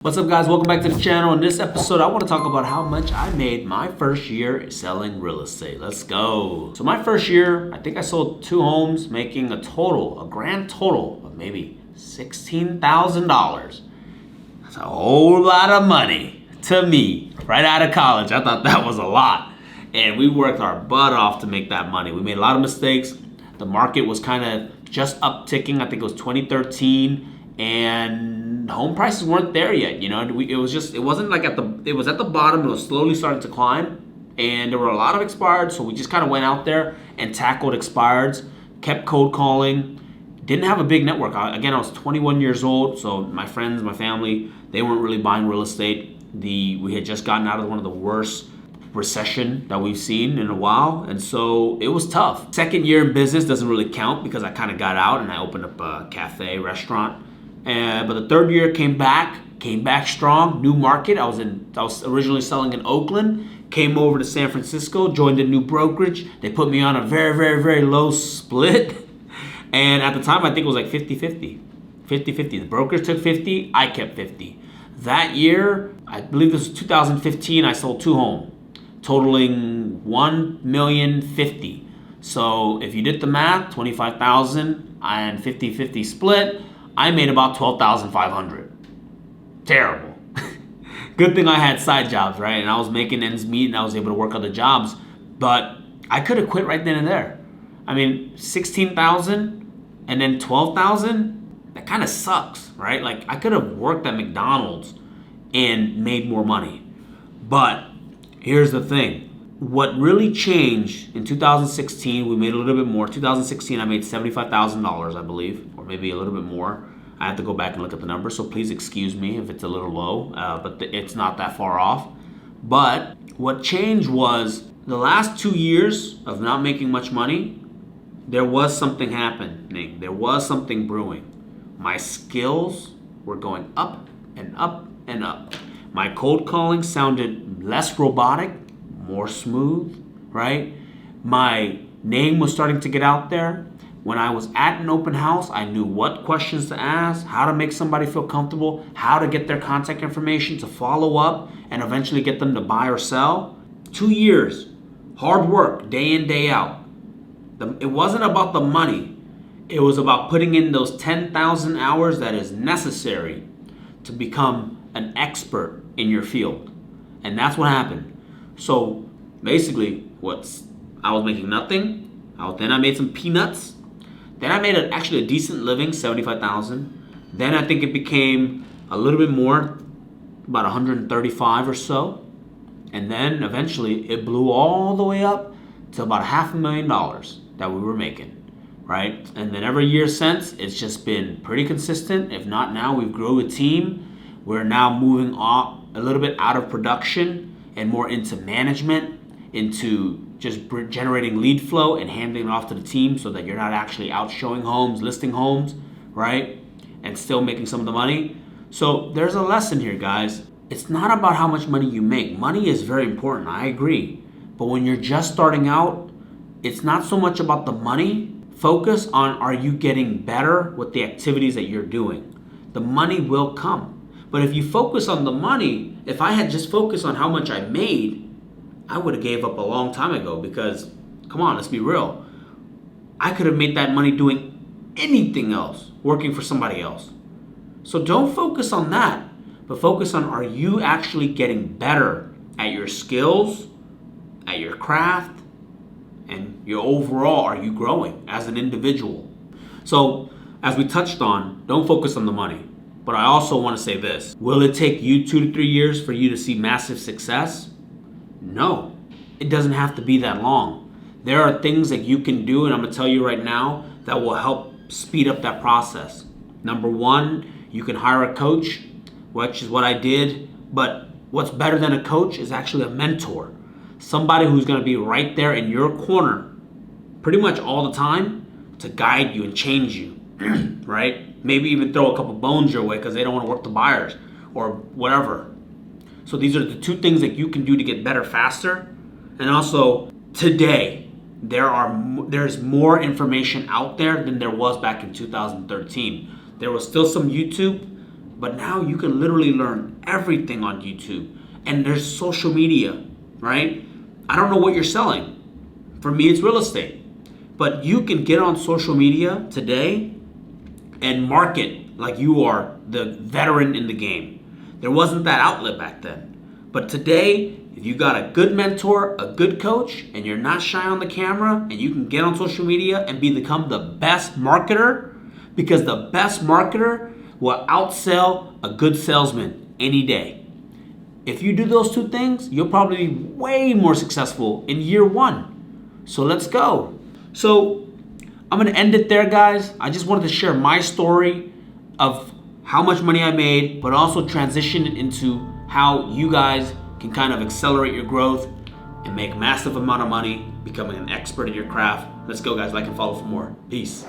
What's up, guys? Welcome back to the channel. In this episode, I want to talk about how much I made my first year selling real estate. Let's go. So my first year, I think I sold 2 homes, making a grand total of maybe $16,000. That's a whole lot of money to me right out of college. I thought that was a lot. And we worked our butt off to make that money. We made a lot of mistakes. The market was kind of just upticking. I think it was 2013. And home prices weren't there yet, it wasn't like it was at the bottom. It was slowly starting to climb, and there were a lot of expireds. So we just kind of went out there and tackled expireds, kept cold calling. Didn't have a big network. I was 21 years old, so my friends, my family, they weren't really buying real estate. We had just gotten out of one of the worst recession that we've seen in a while, and so it was tough. Second year in business doesn't really count because I kind of got out and I opened up a cafe, restaurant. But the third year came back strong. New market. I was originally selling in Oakland. Came over to San Francisco, joined a new brokerage. They put me on a very, very, very low split. And at the time, I think it was like 50-50. 50-50. The brokers took 50, I kept 50. That year, I believe this was 2015, I sold 2 homes, totaling $1,050,000. So if you did the math, 25,000 and 50-50 split, I made about $12,500. Terrible. Good thing I had side jobs, right? And I was making ends meet and I was able to work other jobs. But I could have quit right then and there. I mean, 16,000 and then 12,000, that kind of sucks, right? Like, I could have worked at McDonald's and made more money. But here's the thing. What really changed in 2016, we made a little bit more. 2016, I made $75,000, I believe, or maybe a little bit more. I have to go back and look at the numbers, so please excuse me if it's a little low, but it's not that far off. But what changed was the last 2 years of not making much money, there was something happening. There was something brewing. My skills were going up and up and up. My cold calling sounded less robotic, more smooth, right? My name was starting to get out there. When I was at an open house, I knew what questions to ask, how to make somebody feel comfortable, how to get their contact information to follow up and eventually get them to buy or sell. 2 years, hard work, day in, day out. It wasn't about the money. It was about putting in those 10,000 hours that is necessary to become an expert in your field. And that's what happened. So basically, I was making nothing. Then I made some peanuts. Then I made actually a decent living, $75,000. Then I think it became a little bit more, about 135 or so. And then eventually it blew all the way up to about $500,000 that we were making, right? And then every year since, it's just been pretty consistent. If not now, we've grown a team. We're now moving off a little bit out of production and more into management, into just generating lead flow and handing it off to the team so that you're not actually out showing homes, listing homes, right? And still making some of the money. So there's a lesson here, guys. It's not about how much money you make. Money is very important, I agree. But when you're just starting out, it's not so much about the money. Focus on, are you getting better with the activities that you're doing? The money will come. But if you focus on the money, if I had just focused on how much I made, I would have gave up a long time ago because, come on, let's be real. I could have made that money doing anything else, working for somebody else. So don't focus on that, but focus on, are you actually getting better at your skills, at your craft, and your overall, are you growing as an individual? So as we touched on, don't focus on the money. But I also want to say this. Will it take you 2 to 3 years for you to see massive success? No, it doesn't have to be that long. There are things that you can do, and I'm going to tell you right now, that will help speed up that process. Number 1, you can hire a coach, which is what I did. But what's better than a coach is actually a mentor. Somebody who's going to be right there in your corner pretty much all the time to guide you and change you, right? Maybe even throw a couple bones your way because they don't want to work the buyers or whatever. So these are the 2 things that you can do to get better faster. And also, today, there's more information out there than there was back in 2013. There was still some YouTube, But now you can literally learn everything on YouTube. And there's social media, right? I don't know what you're selling. For me, it's real estate. But you can get on social media today and market like you are the veteran in the game. There wasn't that outlet back then. But today, if you got a good mentor, a good coach, and you're not shy on the camera, and you can get on social media and become the best marketer, because the best marketer will outsell a good salesman any day. If you do those two things, you'll probably be way more successful in year one. So let's go. So I'm gonna end it there, guys. I just wanted to share my story of how much money I made, but also transition it into how you guys can kind of accelerate your growth and make massive amount of money, becoming an expert in your craft. Let's go, guys. Like and follow for more. Peace.